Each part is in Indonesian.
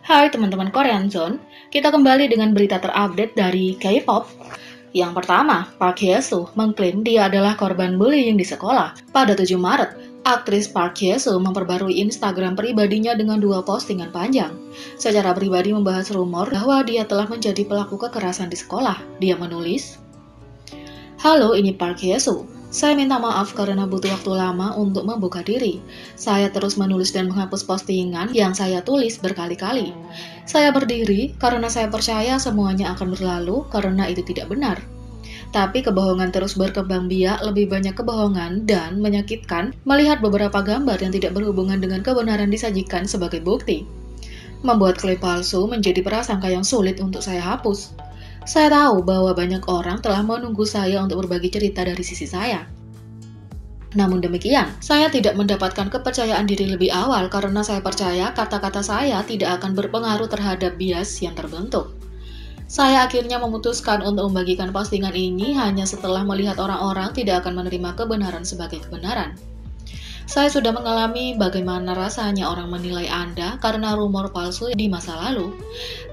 Hai teman-teman Korean Zone, kita kembali dengan berita terupdate dari K-pop. Yang pertama, Park Hye-soo mengklaim dia adalah korban bullying di sekolah. Pada 7 Maret, aktris Park Hye-soo memperbarui Instagram pribadinya dengan 2 postingan panjang. Secara pribadi membahas rumor bahwa dia telah menjadi pelaku kekerasan di sekolah. Dia menulis, "Halo, ini Park Hye-soo. Saya minta maaf karena butuh waktu lama untuk membuka diri. Saya terus menulis dan menghapus postingan yang saya tulis berkali-kali. Saya berdiri karena saya percaya semuanya akan berlalu karena itu tidak benar. Tapi kebohongan terus berkembang biak, lebih banyak kebohongan dan menyakitkan melihat beberapa gambar yang tidak berhubungan dengan kebenaran disajikan sebagai bukti. Membuat klaim palsu menjadi prasangka yang sulit untuk saya hapus. Saya tahu bahwa banyak orang telah menunggu saya untuk berbagi cerita dari sisi saya. Namun demikian, saya tidak mendapatkan kepercayaan diri lebih awal karena saya percaya kata-kata saya tidak akan berpengaruh terhadap bias yang terbentuk. Saya akhirnya memutuskan untuk membagikan postingan ini hanya setelah melihat orang-orang tidak akan menerima kebenaran sebagai kebenaran. Saya sudah mengalami bagaimana rasanya orang menilai Anda karena rumor palsu di masa lalu.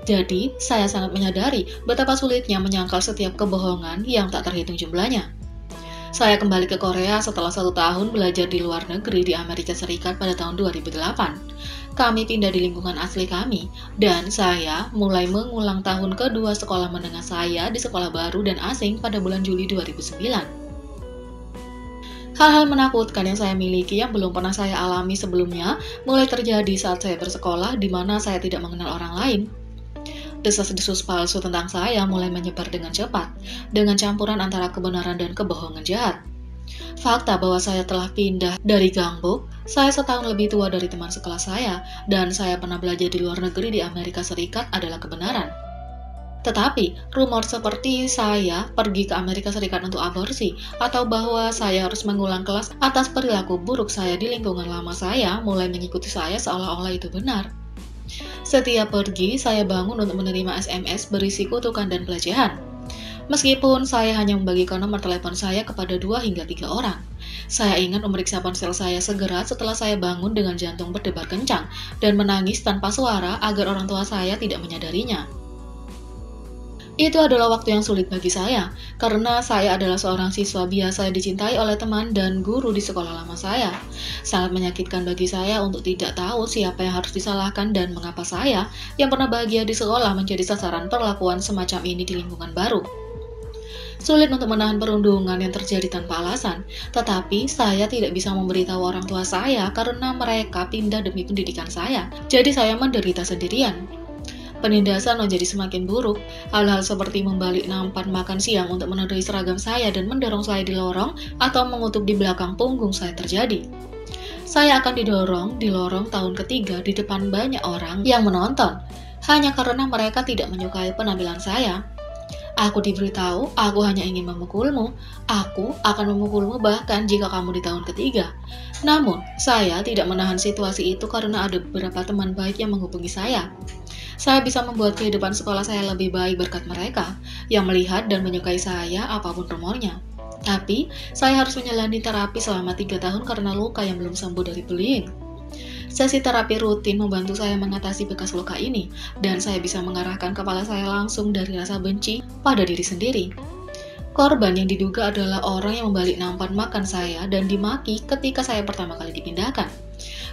Jadi, saya sangat menyadari betapa sulitnya menyangkal setiap kebohongan yang tak terhitung jumlahnya. Saya kembali ke Korea setelah 1 tahun belajar di luar negeri di Amerika Serikat pada tahun 2008. Kami pindah di lingkungan asli kami, dan saya mulai mengulang tahun kedua sekolah menengah saya di sekolah baru dan asing pada bulan Juli 2009. Hal-hal menakutkan yang saya miliki yang belum pernah saya alami sebelumnya mulai terjadi saat saya bersekolah di mana saya tidak mengenal orang lain. Desas-desus palsu tentang saya mulai menyebar dengan cepat, dengan campuran antara kebenaran dan kebohongan jahat. Fakta bahwa saya telah pindah dari Gangbuk, saya setahun lebih tua dari teman sekelas saya, dan saya pernah belajar di luar negeri di Amerika Serikat adalah kebenaran. Tetapi, rumor seperti saya pergi ke Amerika Serikat untuk aborsi, atau bahwa saya harus mengulang kelas atas perilaku buruk saya di lingkungan lama saya mulai mengikuti saya seolah-olah itu benar. Setiap pergi, saya bangun untuk menerima SMS berisi kutukan dan pelecehan. Meskipun saya hanya membagikan nomor telepon saya kepada 2 hingga 3 orang. Saya ingat memeriksa ponsel saya segera setelah saya bangun dengan jantung berdebar kencang dan menangis tanpa suara agar orang tua saya tidak menyadarinya. Itu adalah waktu yang sulit bagi saya, karena saya adalah seorang siswa biasa yang dicintai oleh teman dan guru di sekolah lama saya. Sangat menyakitkan bagi saya untuk tidak tahu siapa yang harus disalahkan dan mengapa saya, yang pernah bahagia di sekolah, menjadi sasaran perlakuan semacam ini di lingkungan baru. Sulit untuk menahan perundungan yang terjadi tanpa alasan, tetapi saya tidak bisa memberitahu orang tua saya karena mereka pindah demi pendidikan saya, jadi saya menderita sendirian. Penindasan menjadi semakin buruk. Hal-hal seperti membalik nampan makan siang untuk menodai seragam saya dan mendorong saya di lorong atau mengutuk di belakang punggung saya terjadi. Saya akan didorong di lorong tahun ketiga di depan banyak orang yang menonton, hanya karena mereka tidak menyukai penampilan saya. Aku diberitahu, aku hanya ingin memukulmu. Aku akan memukulmu bahkan jika kamu di tahun ketiga. Namun, saya tidak menahan situasi itu karena ada beberapa teman baik yang menghubungi saya. Saya bisa membuat kehidupan sekolah saya lebih baik berkat mereka, yang melihat dan menyukai saya apapun rumornya. Tapi, saya harus menjalani terapi selama 3 tahun karena luka yang belum sembuh dari bullying. Sesi terapi rutin membantu saya mengatasi bekas luka ini, dan saya bisa mengarahkan kepala saya langsung dari rasa benci pada diri sendiri. Korban yang diduga adalah orang yang membalik nampan makan saya dan dimaki ketika saya pertama kali dipindahkan.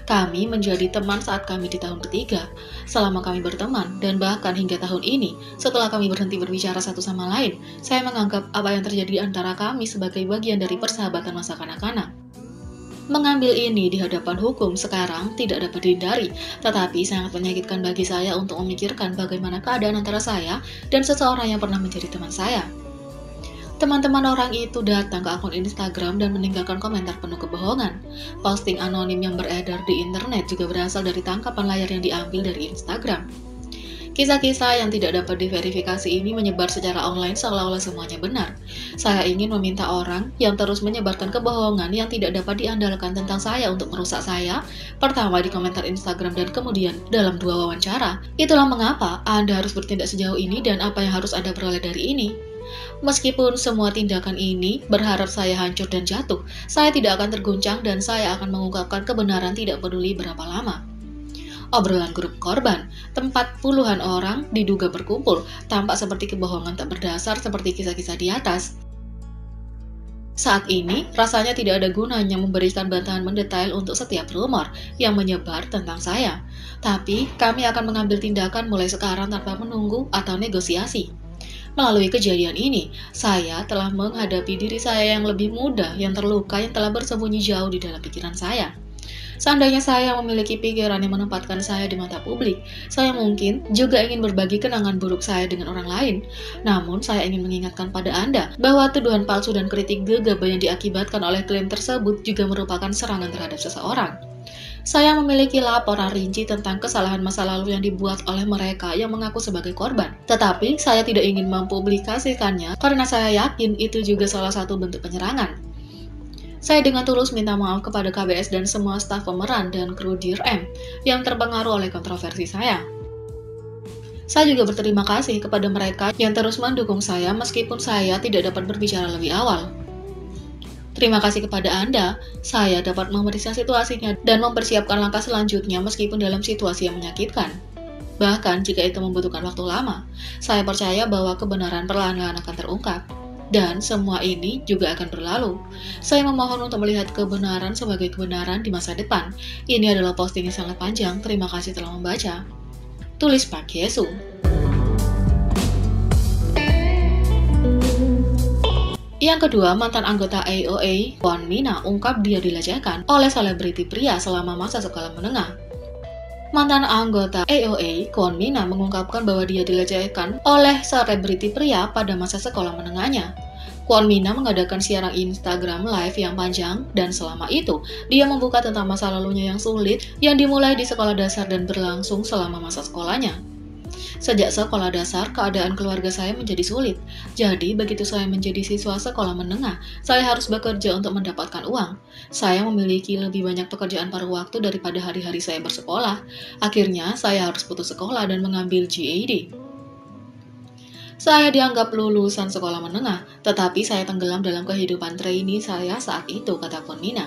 Kami menjadi teman saat kami di tahun ketiga, selama kami berteman, dan bahkan hingga tahun ini, setelah kami berhenti berbicara satu sama lain, saya menganggap apa yang terjadi antara kami sebagai bagian dari persahabatan masa kanak-kanak. Mengambil ini di hadapan hukum sekarang tidak dapat dihindari, tetapi sangat menyakitkan bagi saya untuk memikirkan bagaimana keadaan antara saya dan seseorang yang pernah menjadi teman saya. Teman-teman orang itu datang ke akun Instagram dan meninggalkan komentar penuh kebohongan. Posting anonim yang beredar di internet juga berasal dari tangkapan layar yang diambil dari Instagram. Kisah-kisah yang tidak dapat diverifikasi ini menyebar secara online seolah-olah semuanya benar. Saya ingin meminta orang yang terus menyebarkan kebohongan yang tidak dapat diandalkan tentang saya untuk merusak saya, pertama di komentar Instagram dan kemudian dalam 2 wawancara. Itulah mengapa Anda harus bertindak sejauh ini dan apa yang harus Anda peroleh dari ini. Meskipun semua tindakan ini berharap saya hancur dan jatuh, saya tidak akan terguncang dan saya akan mengungkapkan kebenaran tidak peduli berapa lama. Obrolan grup korban, tempat puluhan orang diduga berkumpul, tampak seperti kebohongan tak berdasar seperti kisah-kisah di atas. Saat ini, rasanya tidak ada gunanya memberikan bantahan mendetail untuk setiap rumor yang menyebar tentang saya. Tapi, kami akan mengambil tindakan mulai sekarang tanpa menunggu atau negosiasi. Melalui kejadian ini, saya telah menghadapi diri saya yang lebih muda, yang terluka, yang telah bersembunyi jauh di dalam pikiran saya. Seandainya saya memiliki pikiran yang menempatkan saya di mata publik, saya mungkin juga ingin berbagi kenangan buruk saya dengan orang lain. Namun, saya ingin mengingatkan pada Anda bahwa tuduhan palsu dan kritik gegabah yang diakibatkan oleh klaim tersebut juga merupakan serangan terhadap seseorang. Saya memiliki laporan rinci tentang kesalahan masa lalu yang dibuat oleh mereka yang mengaku sebagai korban. Tetapi, saya tidak ingin mempublikasikannya karena saya yakin itu juga salah satu bentuk penyerangan. Saya dengan tulus minta maaf kepada KBS dan semua staf pemeran dan kru Dear M yang terpengaruh oleh kontroversi saya. Saya juga berterima kasih kepada mereka yang terus mendukung saya meskipun saya tidak dapat berbicara lebih awal. Terima kasih kepada Anda, saya dapat memeriksa situasinya dan mempersiapkan langkah selanjutnya meskipun dalam situasi yang menyakitkan. Bahkan jika itu membutuhkan waktu lama, saya percaya bahwa kebenaran perlahan-lahan akan terungkap. Dan semua ini juga akan berlalu. Saya memohon untuk melihat kebenaran sebagai kebenaran di masa depan. Ini adalah posting yang sangat panjang. Terima kasih telah membaca. Tulis Pak Yesu. Yang kedua, mantan anggota AOA, Kwon Mina, ungkap dia dilecehkan oleh selebriti pria selama masa sekolah menengah. Mantan anggota AOA, Kwon Mina, mengungkapkan bahwa dia dilecehkan oleh selebriti pria pada masa sekolah menengahnya. Kwon Mina mengadakan siaran Instagram Live yang panjang, dan selama itu, dia membuka tentang masa lalunya yang sulit yang dimulai di sekolah dasar dan berlangsung selama masa sekolahnya. Sejak sekolah dasar, keadaan keluarga saya menjadi sulit. Jadi, begitu saya menjadi siswa sekolah menengah, saya harus bekerja untuk mendapatkan uang. Saya memiliki lebih banyak pekerjaan paruh waktu daripada hari-hari saya bersekolah. Akhirnya, saya harus putus sekolah dan mengambil GAD. Saya dianggap lulusan sekolah menengah, tetapi saya tenggelam dalam kehidupan trainee saya saat itu, kata Kwon Mina.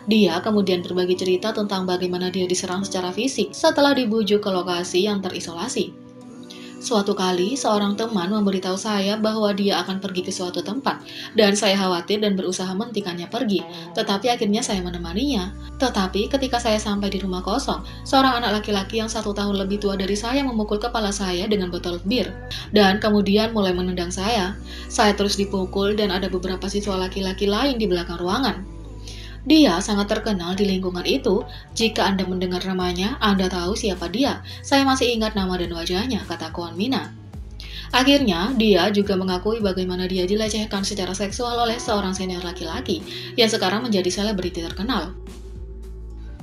Dia kemudian berbagi cerita tentang bagaimana dia diserang secara fisik setelah dibujuk ke lokasi yang terisolasi. Suatu kali, seorang teman memberitahu saya bahwa dia akan pergi ke suatu tempat, dan saya khawatir dan berusaha menghentikannya pergi, tetapi akhirnya saya menemaninya. Tetapi ketika saya sampai di rumah kosong, seorang anak laki-laki yang 1 tahun lebih tua dari saya memukul kepala saya dengan botol bir, dan kemudian mulai menendang saya. Saya terus dipukul dan ada beberapa siswa laki-laki lain di belakang ruangan. Dia sangat terkenal di lingkungan itu. Jika Anda mendengar namanya, Anda tahu siapa dia. Saya masih ingat nama dan wajahnya, kata Kwon Mina. Akhirnya, dia juga mengakui bagaimana dia dilecehkan secara seksual oleh seorang senior laki-laki yang sekarang menjadi selebriti terkenal.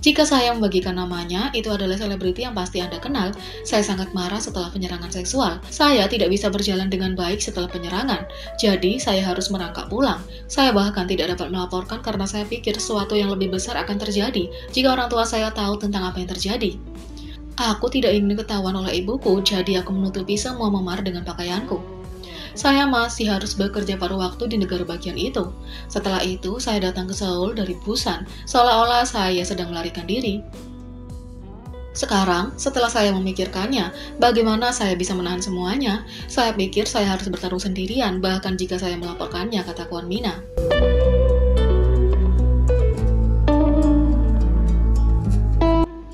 Jika saya membagikan namanya, itu adalah selebriti yang pasti Anda kenal. Saya sangat marah setelah penyerangan seksual. Saya tidak bisa berjalan dengan baik setelah penyerangan. Jadi, saya harus merangkak pulang. Saya bahkan tidak dapat melaporkan karena saya pikir sesuatu yang lebih besar akan terjadi jika orang tua saya tahu tentang apa yang terjadi. Aku tidak ingin ketahuan oleh ibuku, jadi aku menutupi semua memar dengan pakaianku. Saya masih harus bekerja paruh waktu di negara bagian itu. Setelah itu, saya datang ke Seoul dari Busan, seolah-olah saya sedang melarikan diri. Sekarang, setelah saya memikirkannya, bagaimana saya bisa menahan semuanya? Saya pikir saya harus bertarung sendirian, bahkan jika saya melaporkannya, kata Kwon Mina.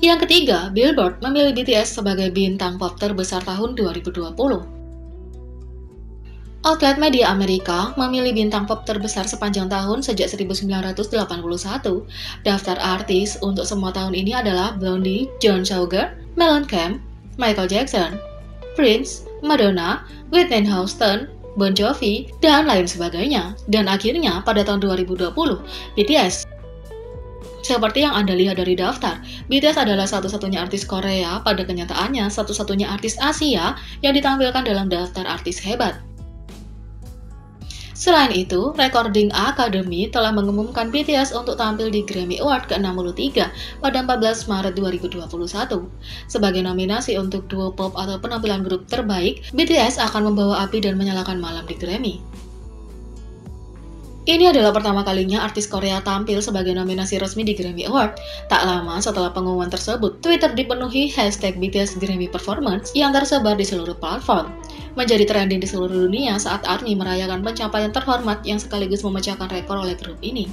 Yang ketiga, Billboard memilih BTS sebagai bintang pop terbesar tahun 2020. Outlet media Amerika memilih bintang pop terbesar sepanjang tahun sejak 1981. Daftar artis untuk semua tahun ini adalah Blondie, John Sugar, Mellencamp, Michael Jackson, Prince, Madonna, Whitney Houston, Bon Jovi, dan lain sebagainya. Dan akhirnya pada tahun 2020, BTS. Seperti yang Anda lihat dari daftar, BTS adalah satu-satunya artis Korea, pada kenyataannya satu-satunya artis Asia yang ditampilkan dalam daftar artis hebat. Selain itu, Recording Academy telah mengumumkan BTS untuk tampil di Grammy Award ke-63 pada 14 Maret 2021. Sebagai nominasi untuk duo pop atau penampilan grup terbaik, BTS akan membawa api dan menyalakan malam di Grammy. Ini adalah pertama kalinya artis Korea tampil sebagai nominasi resmi di Grammy Award. Tak lama setelah pengumuman tersebut, Twitter dipenuhi hashtag BTS Grammy Performance yang tersebar di seluruh platform. Menjadi trending di seluruh dunia saat ARMY merayakan pencapaian terhormat yang sekaligus memecahkan rekor oleh grup ini.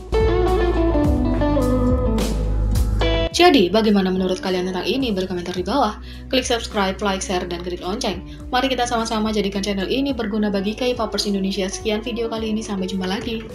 Jadi, bagaimana menurut kalian tentang ini? Berkomentar di bawah. Klik subscribe, like, share, dan klik lonceng. Mari kita sama-sama jadikan channel ini berguna bagi K-popers Indonesia. Sekian video kali ini, sampai jumpa lagi.